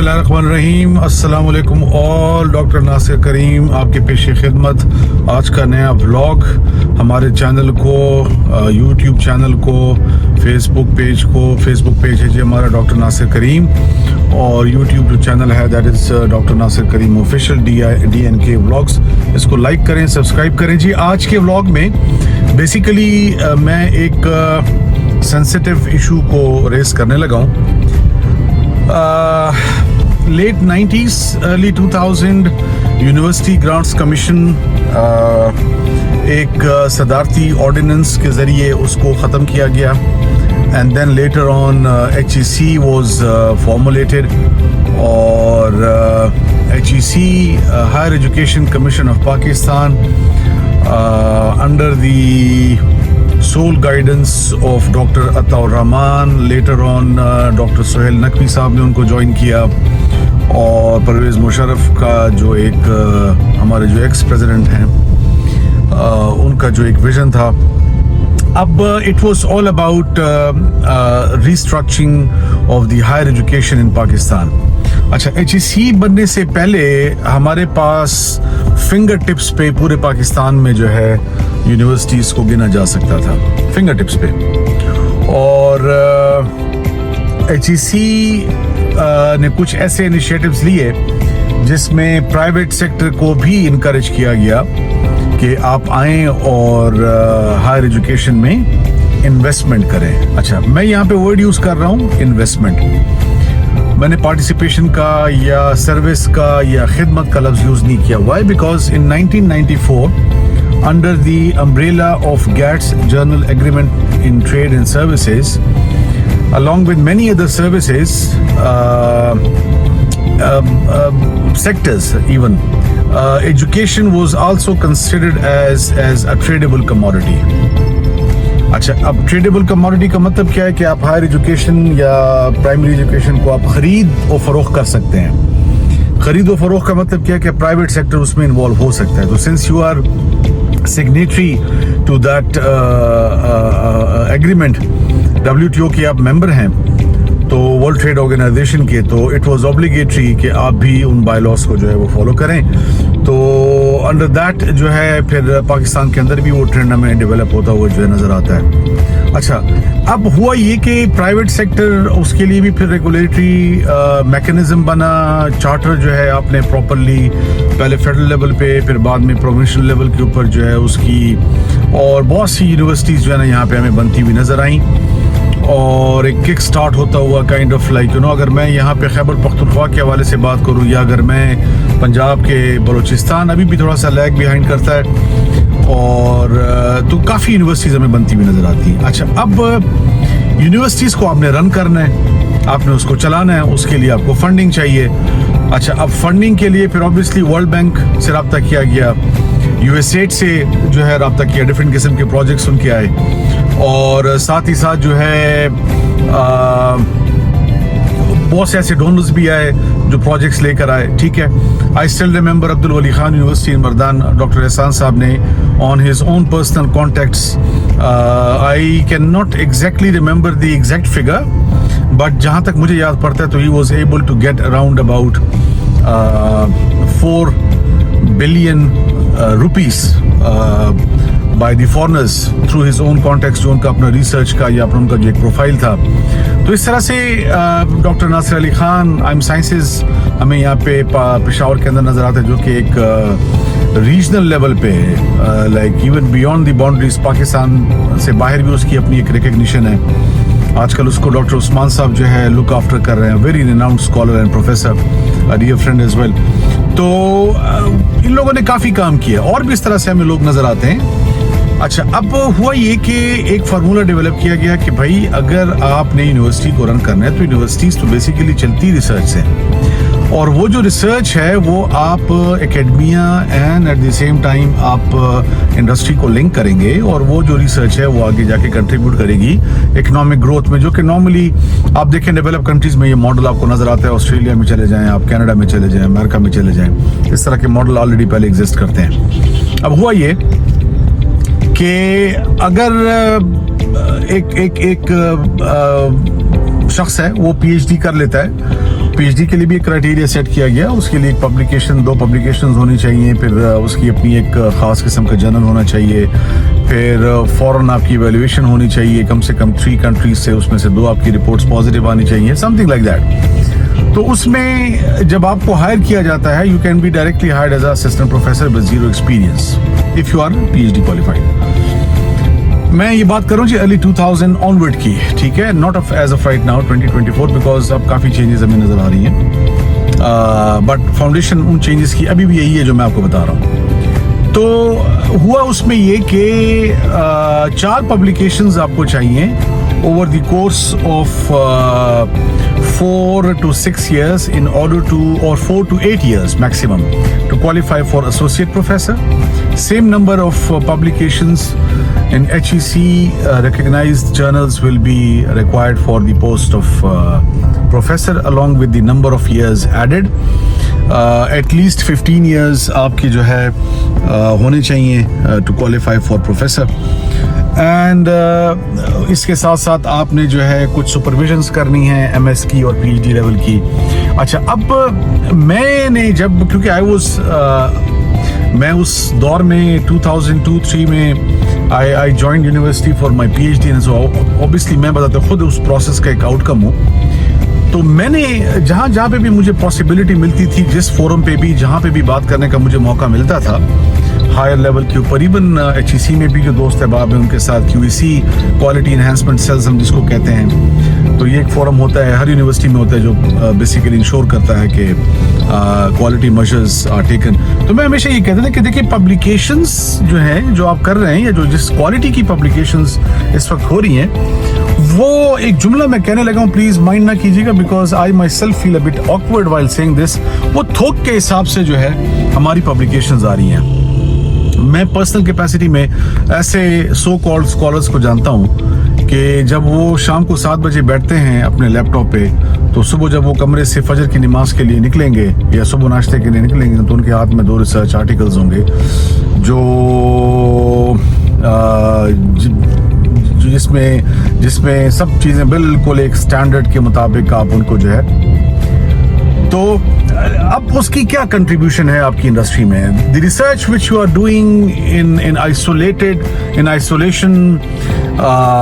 बिस्मिल्लाहिर्रहमानिर्रहीम। अस्सलाम वालेकुम ऑल। डॉक्टर नासिर करीम आपके पेश खिदमत। आज का नया व्लॉग हमारे चैनल को, यूट्यूब चैनल को, फेसबुक पेज है जी हमारा डॉक्टर नासिर करीम, और यूट्यूब जो चैनल है that is doctor Nasir Karim official DNK vlogs. इसको लाइक करें, सब्सक्राइब करें जी। आज के व्लॉग में बेसिकली मैं एक सेंसिटिव इशू को रेस करने लगा हूँ। Late 90s early 2000 university grants commission एक सदारती ऑर्डिनेंस के ज़रिए उसको ख़त्म किया गया, and then later on HEC was formulated, और HEC higher education commission of Pakistan under the sole guidance of Dr. Ataur Rahman, later on Dr. Sohail Naqvi साहब ने उनको ज्वाइन किया, और परवेज़ मुशर्रफ का जो एक हमारे जो एक्स प्रेसिडेंट हैं उनका जो एक विजन था। अब it was all about restructuring of the higher education in Pakistan. अच्छा, HEC बनने से पहले हमारे पास फिंगर टिप्स पे पूरे पाकिस्तान में जो है यूनिवर्सिटीज़ को गिना जा सकता था, फिंगर टिप्स पे। और HEC ने कुछ ऐसे इनिशिएटिव्स लिए जिसमें प्राइवेट सेक्टर को भी इनकरेज किया गया कि आप आएँ और हायर एजुकेशन में इन्वेस्टमेंट करें। अच्छा, मैं यहाँ पे वर्ड यूज़ कर रहा हूँ इन्वेस्टमेंट। मैंने पार्टिसिपेशन का या सर्विस का या खिदमत का लफ्ज़ यूज़ नहीं किया। Why? Because in 1994 under the umbrella of GATS general agreement in trade and services, along with many other services sectors even, education was also considered as a tradable commodity. अच्छा, अब tradable commodity का मतलब क्या है कि आप higher education या primary education को आप खरीद और फरोख्त कर सकते हैं। खरीद और फरोख्त का मतलब क्या है कि प्राइवेट सेक्टर उसमें इन्वॉल्व हो सकता है। तो since you are signatory to that agreement, WTO के आप मेंबर हैं तो वर्ल्ड ट्रेड ऑर्गेनाइजेशन के, तो इट वाज ऑब्लिगेटरी कि आप भी उन बाय लॉस को जो है वो फॉलो करें। तो अंडर दैट जो है फिर पाकिस्तान के अंदर भी वो ट्रेंड हमें डेवलप होता हुआ जो है नज़र आता है। अच्छा, अब हुआ ये कि प्राइवेट सेक्टर उसके लिए भी फिर रेगुलेटरी मैकेनिज्म बना, चार्टर जो है आपने प्रॉपरली पहले फेडरल लेवल पे, फिर बाद में प्रोविंशियल लेवल के ऊपर जो है उसकी, और बहुत सी यूनिवर्सिटीज़ जो है ना यहाँ पे हमें बनती हुई नज़र आई, और एक किक स्टार्ट होता हुआ kind of like you know, अगर मैं यहाँ पे खैबर पख्तूनख्वा के हवाले से बात करूँ या अगर मैं पंजाब के बलूचिस्तान अभी भी थोड़ा सा लैग बिहाइंड करता है, और तो काफ़ी यूनिवर्सिटीज़ हमें बनती हुई नज़र आती हैं। अच्छा, अब यूनिवर्सिटीज़ को आपने रन करना है, आपने उसको चलाना है, उसके लिए आपको फंडिंग चाहिए। अच्छा, अब फंडिंग के लिए फिर ऑब्वियसली वर्ल्ड बैंक से रब्ता किया गया, USAID से जो है रब्ता किया, डिफरेंट किस्म के प्रोजेक्ट्स उनके आए, और साथ ही साथ जो है बहुत से ऐसे डोनर्स भी आए जो प्रोजेक्ट्स लेकर आए। ठीक है, I still remember Abdul Wali Khan university in Mardan, doctor Ehsan sahab ने on his own personal contacts, I can not exactly remember the exact figure, but जहाँ तक मुझे याद पड़ता है तो he was able to get around about 4 billion rupees by the foreigners through his own contexts, जो उनका अपना रिसर्च का या अपना उनका जो एक प्रोफाइल था। तो इस तरह से डॉक्टर नासिर अली खान आइम साइंसेज हमें यहाँ पे पेशावर के अंदर नज़र आता है, जो कि एक रीजनल लेवल पे है, like even beyond the boundaries, Pakistan से बाहर भी उसकी अपनी एक रिकग्निशन है। आजकल उसको डॉक्टर उस्मान साहब जो है लुक आफ्टर कर रहे हैं, very renowned scholar and professor, a dear friend as well. तो इन लोगों ने काफ़ी काम किया, और भी इस तरह से हमें लोग नज़र आते हैं। अच्छा, अब हुआ ये कि एक फार्मूला डेवलप किया गया कि भाई अगर आपने यूनिवर्सिटी को रन करना है तो यूनिवर्सिटीज़ तो बेसिकली चलती रिसर्च से, और वो जो रिसर्च है वो आप academia and at the same time आप इंडस्ट्री को लिंक करेंगे, और वो जो रिसर्च है वो आगे जाके कंट्रीब्यूट करेगी इकोनॉमिक ग्रोथ में, जो कि नॉर्मली आप देखें डेवलप कंट्रीज़ में ये मॉडल आपको नज़र आता है। ऑस्ट्रेलिया में चले जाएँ आप, कनाडा में चले जाएँ, अमेरिका में चले जाएँ, इस तरह के मॉडल ऑलरेडी पहले एग्जिस्ट करते हैं। अब हुआ ये कि अगर एक शख्स है वो PhD कर लेता है, PhD کے لیے بھی ایک کرائٹیریا سیٹ کیا گیا. اس کے لیے ایک پبلیکیشن, 2 پبلیکیشنز ہونی چاہیے, پھر اس کی اپنی ایک خاص قسم کا جرنل ہونا چاہیے, پھر فوراً آپ کی ایویلویشن ہونی چاہیے, کم سے کم 3 کنٹریز سے اس میں سے 2 آپ کی رپورٹس پازیٹیو آنی چاہیے, سم تھنگ لائک دیٹ. تو اس میں جب آپ کو ہائر کیا جاتا ہے, you can be directly hired as a assistant professor with 0 experience if you are PhD qualified. میں یہ بات کروں جی ارلی 2000 آنورڈ کی, ٹھیک ہے, not as of right now 2024 because اب کافی چینجز ہمیں نظر آ رہی ہیں, بٹ فاؤنڈیشن ان چینجز کی ابھی بھی یہی ہے جو میں آپ کو بتا رہا ہوں. تو ہوا اس میں یہ کہ 4 پبلیکیشنز آپ کو چاہیے over the course of 4 to 6 years in order to, or 4 to 8 years maximum, to qualify for associate professor. Same number of publications in HEC recognized journals will be required for the post of professor, along with the number of years added. At least 15 years آپ کی جو ہے ہونے چاہیے to qualify for professor. And اس کے ساتھ ساتھ آپ نے جو ہے کچھ سپرویژنس کرنی ہے MS کی اور PhD لیول کی. اچھا, اب میں نے جب, کیونکہ میں اس دور میں 2002-3 میں I joined university for my PhD, and so obviously میں بتاتا خود اس پروسیس کا ایک آؤٹ کم ہوں. تو میں نے جہاں پہ بھی مجھے پاسبلٹی ملتی تھی, جس فورم پہ بھی جہاں پہ بھی بات کرنے کا مجھے موقع ملتا تھا ہائر لیول کے اوپر, ایون HEC میں بھی جو دوست احباب ہیں ان کے ساتھ QEC کوالٹی انہینسمنٹ سیلز ہم جس کو کہتے ہیں, تو یہ ایک فورم ہوتا ہے ہر یونیورسٹی میں ہوتا ہے جو بیسیکلی انشور کرتا ہے کہ کوالٹی میجرز آر ٹیکن. تو میں ہمیشہ یہ کہتا تھا کہ دیکھیں پبلیکیشنز جو ہیں جو آپ کر رہے ہیں, یا جو جس کوالٹی کی پبلیکیشنز اس وقت ہو رہی ہیں, وہ ایک جملہ میں کہنے لگا ہوں, پلیز مائنڈ نہ کیجیے گا, because I myself feel a bit awkward while seeing this. وہ تھوک کے حساب سے جو ہے ہماری پبلیکیشنز آ رہی ہیں. میں پرسنل کیپیسٹی میں ایسے سو کالڈ اسکالرس کو جانتا ہوں کہ جب وہ شام کو 7 بجے بیٹھتے ہیں اپنے لیپ ٹاپ پہ, تو صبح جب وہ کمرے سے فجر کی نماز کے لیے نکلیں گے یا صبح ناشتے کے لیے نکلیں گے, تو ان کے ہاتھ میں 2 ریسرچ آرٹیکلز ہوں گے جس میں سب چیزیں بالکل ایک سٹینڈرڈ کے مطابق آپ ان کو جو ہے. تو اب اس کی کیا کنٹریبیوشن ہے آپ کی انڈسٹری میں؟ The research which you are doing in isolation,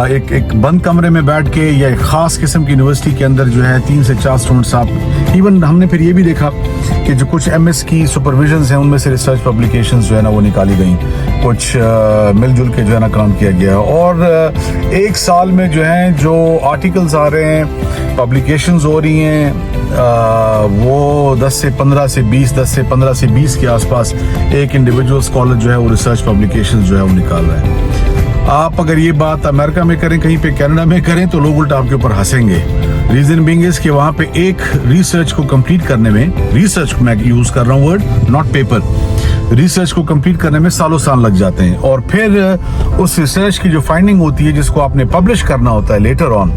ایک بند کمرے میں بیٹھ کے یا ایک خاص قسم کی یونیورسٹی کے اندر جو ہے 3 سے 4 اسٹوڈنٹس آپ, ایون ہم نے پھر یہ بھی دیکھا کہ جو کچھ MS کی سپرویژنز ہیں ان میں سے ریسرچ پبلیکیشنز جو ہے نا وہ نکالی گئیں, کچھ مل جل کے جو ہے نا کام کیا گیا, اور 1 سال میں جو ہیں جو آرٹیکلز آ رہے ہیں, پبلیکیشنز ہو رہی ہیں, وہ 10 سے 15 سے 20 10 سے 15 سے 20 کے آس پاس ایک انڈیویجول اسکالر جو ہے وہ ریسرچ پبلیکیشن جو ہے وہ نکال رہا ہے. آپ اگر یہ بات امریکہ میں کریں, کہیں پہ کینیڈا میں کریں, تو لوگ الٹا آپ کے اوپر ہنسیں گے. ریزن بینگ از کہ وہاں پہ ایک ریسرچ کو کمپلیٹ کرنے میں, ریسرچ میں یوز کر رہا ہوں ورڈ, ناٹ پیپر, ریسرچ کو کمپلیٹ کرنے میں سالوں سال لگ جاتے ہیں, اور پھر اس ریسرچ کی جو فائنڈنگ ہوتی ہے جس کو آپ نے پبلش کرنا ہوتا ہے لیٹر آن,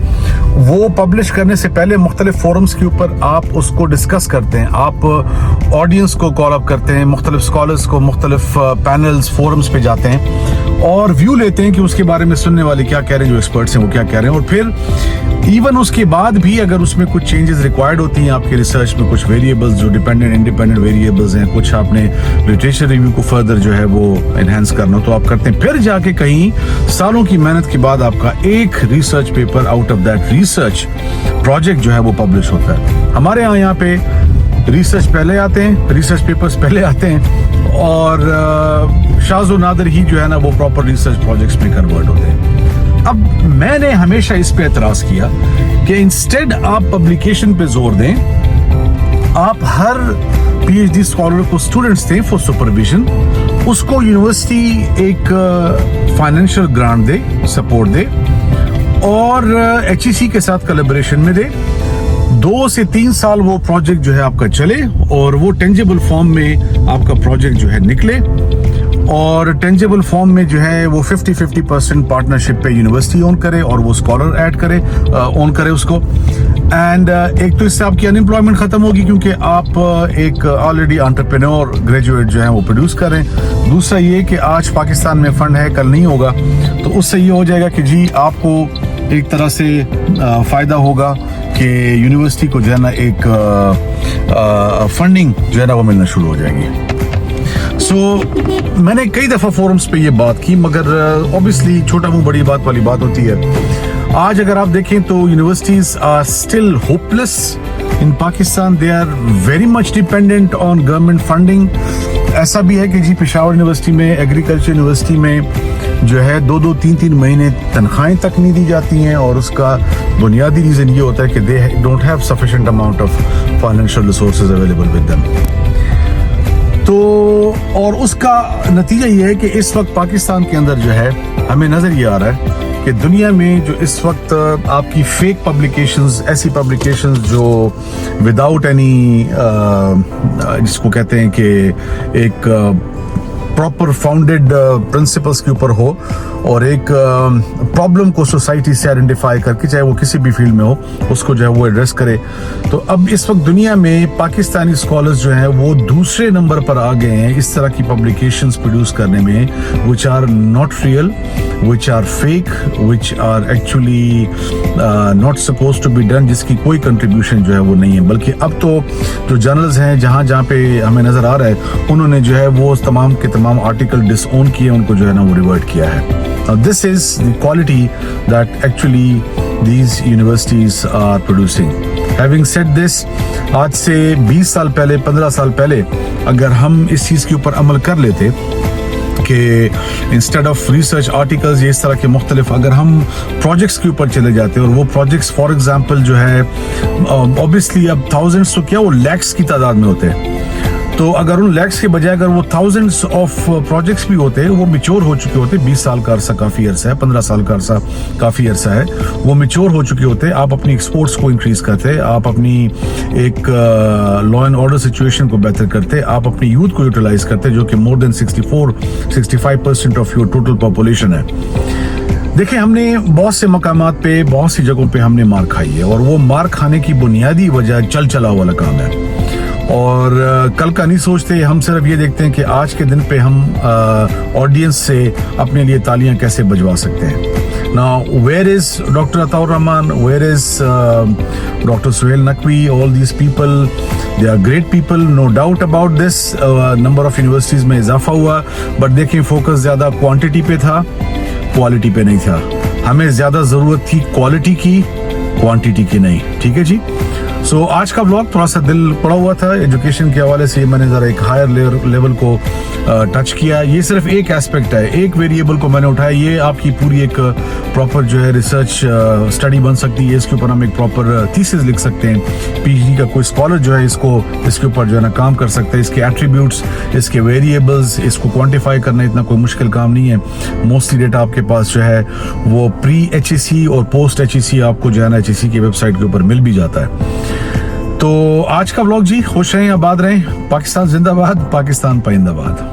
وہ پبلش کرنے سے پہلے مختلف فورمز کے اوپر آپ اس کو ڈسکس کرتے ہیں, آپ آڈینس کو کال اپ کرتے ہیں, مختلف اسکالرس کو مختلف پینلز فورمز پہ جاتے ہیں اور ویو لیتے ہیں کہ اس کے بارے میں سننے والے کیا کہہ رہے ہیں, جو ایکسپرٹس ہیں وہ کیا کہہ رہے ہیں, اور پھر ایون اس کے بعد بھی اگر اس میں کچھ چینجز ریکوائرڈ ہوتی ہیں آپ کے ریسرچ میں, کچھ ویریبلز جو ڈیپینڈنٹ انڈیپینڈنٹ ویریبلز ہیں, کچھ آپ نے لٹریچر ریویو کو فردر جو ہے وہ انہینس کرنا تو آپ کرتے ہیں, پھر جا کے کہیں سالوں کی محنت کے بعد آپ کا ایک research paper out of that research project جو ہے وہ پبلش ہوتا ہے. ہمارے یہاں پہ ریسرچ پہلے آتے ہیں, ریسرچ پیپرز پہلے آتے ہیں, اور شاذ و نادر ہی جو ہے نا وہ پراپر ریسرچ پروجیکٹس میں کنورٹ ہوتے ہیں. اب میں نے ہمیشہ اس پہ اعتراض کیا کہ انسٹیڈ آپ پبلیکیشن پہ زور دیں, آپ ہر PhD اسکالر کو اسٹوڈنٹس دیں فور سپرویژن, اس کو یونیورسٹی ایک فائنینشیل گرانٹ دے, سپورٹ دے, اور HEC کے ساتھ کلیبریشن میں دے. 2 سے 3 سال وہ پروجیکٹ جو ہے آپ کا چلے, اور وہ ٹینجیبل فارم میں آپ کا پروجیکٹ جو ہے نکلے, اور ٹینجیبل فارم میں جو ہے وہ 50% پارٹنرشپ پہ یونیورسٹی اون کرے اور وہ اسکالر ایڈ کرے, اون کرے اس کو. اینڈ ایک تو اس سے آپ کی انمپلائمنٹ ختم ہوگی کیونکہ آپ ایک آلریڈی انٹرپرینور گریجویٹ جو ہیں وہ پروڈیوس کر رہے ہیں. دوسرا یہ کہ آج پاکستان میں فنڈ ہے, کل نہیں ہوگا, تو اس سے یہ ہو جائے گا کہ جی آپ کو ایک طرح سے فائدہ ہوگا कि यूनिवर्सिटी को जो है ना एक फंडिंग जो है ना वो मिलना शुरू हो जाएगी। सो मैंने कई दफ़ा फोरम्स पे ये बात की, मगर ऑब्वियसली छोटा मुंह बड़ी बात वाली बात होती है। आज अगर आप देखें तो universities are still hopeless in Pakistan, they are very much dependent on government funding. ऐसा भी है कि जी पेशावर यूनिवर्सिटी में, एग्रीकल्चर यूनिवर्सिटी में जो है 2-2, 3-3 महीने तनख्वाहें तक नहीं दी जाती हैं, और उसका बुनियादी रीज़न ये होता है कि they don't have sufficient amount of financial resources available with them. तो और उसका नतीजा ये है कि इस वक्त पाकिस्तान के अंदर जो है हमें नज़र ये आ रहा है कि दुनिया में जो इस वक्त आपकी फेक पब्लिकेशंस, ऐसी पब्लिकेशंस जो विदाउट एनी जिसको कहते हैं कि एक प्रॉपर फाउंडेड प्रिंसिपल्स के ऊपर हो, और एक प्रॉब्लम को सोसाइटी से आइडेंटिफाई करके, चाहे वो किसी भी फील्ड में हो, उसको जो है वो एड्रेस करे। तो अब इस वक्त दुनिया में पाकिस्तानी स्कॉलर्स जो हैं वो दूसरे नंबर पर आ गए हैं इस तरह की पब्लिकेशंस प्रोड्यूस करने में, which are not real, which are fake, which are actually not suppose to be done, जिसकी कोई कंट्रीब्यूशन जो है वो नहीं है। बल्कि अब तो जो जर्नल्स हैं जहाँ जहाँ पे हमें नज़र आ रहा है, उन्होंने जो है वो तमाम के तमाम आर्टिकल डिसओन किए, उनको जो है ना वो रिवर्ट किया है। Now this is the quality that actually these universities are producing. Having said this, आज से 20 साल पहले, 15 साल पहले अगर हम इस चीज़ के ऊपर अमल कर लेते कि इंस्टेड ऑफ रिसर्च आर्टिकल्स, ये इस तरह के मुख्तलिफ, अगर हम प्रोजेक्ट्स के ऊपर चले जाते और वो प्रोजेक्ट्स फॉर एग्जांपल जो है ऑब्वियसली अब थाउजेंड्स तो क्या वो लैक्स की तादाद में होते हैं, तो अगर उन लैक्स के बजाय अगर वो थाउजेंड्स ऑफ प्रोजेक्ट्स भी होते, वो मैच्योर हो चुके होते, 20 साल का अरसा काफ़ी अरसा है, 15 साल का अरसा काफ़ी अरसा है, वो मैच्योर हो चुके होते, आप अपनी एक्सपोर्ट्स को इंक्रीज करते, आप अपनी एक लॉ एंड ऑर्डर सिचुएशन को बेहतर करते, आप अपनी यूथ को यूटिलाइज करते, जो कि more than 64-65% of your total population है। देखिए, हमने बहुत से मकामात पे, बहुत सी जगहों पे हमने मार खाई है, और वो मार खाने की बुनियादी वजह चल चला वाला काम है, और कल का नहीं सोचते। हम सिर्फ ये देखते हैं कि आज के दिन पे हम ऑडियंस से अपने लिए तालियां कैसे बजवा सकते हैं। Now where is doctor Ataur Rahman, where is doctor Suhail Naqvi, all these people, they are great people, no doubt about this. Number of universities में इजाफा हुआ, बट देखिए फोकस ज़्यादा क्वांटिटी पे था, क्वालिटी पे नहीं था। हमें ज़्यादा ज़रूरत थी क्वालिटी की, क्वांटिटी की नहीं। ठीक है जी। सो आज का ब्लॉग थोड़ा सा दिल पड़ा हुआ था एजुकेशन के हवाले से, मैंने ज़रा एक हायर लेवल को टच किया। ये सिर्फ एक एस्पेक्ट है, एक वेरिएबल को मैंने उठाया। ये आपकी पूरी एक प्रॉपर जो है रिसर्च स्टडी बन सकती है, इसके ऊपर हम एक प्रॉपर थीसिस लिख सकते हैं। पीएचडी का कोई स्कॉलर जो है इसके ऊपर जो है ना काम कर सकता है। इसके एट्रीब्यूट्स, इसके वेरिएबल्स, इसको क्वान्टिफाई करना इतना कोई मुश्किल काम नहीं है। मोस्टली डेटा आपके पास जो है वो प्री HEC और पोस्ट HEC आपको जो है ना HEC की वेबसाइट के ऊपर मिल भी जाता है। तो आज का व्लॉग जी, खुश रहें, आबाद रहें, पाकिस्तान जिंदाबाद, पाकिस्तान पाइंदाबाद।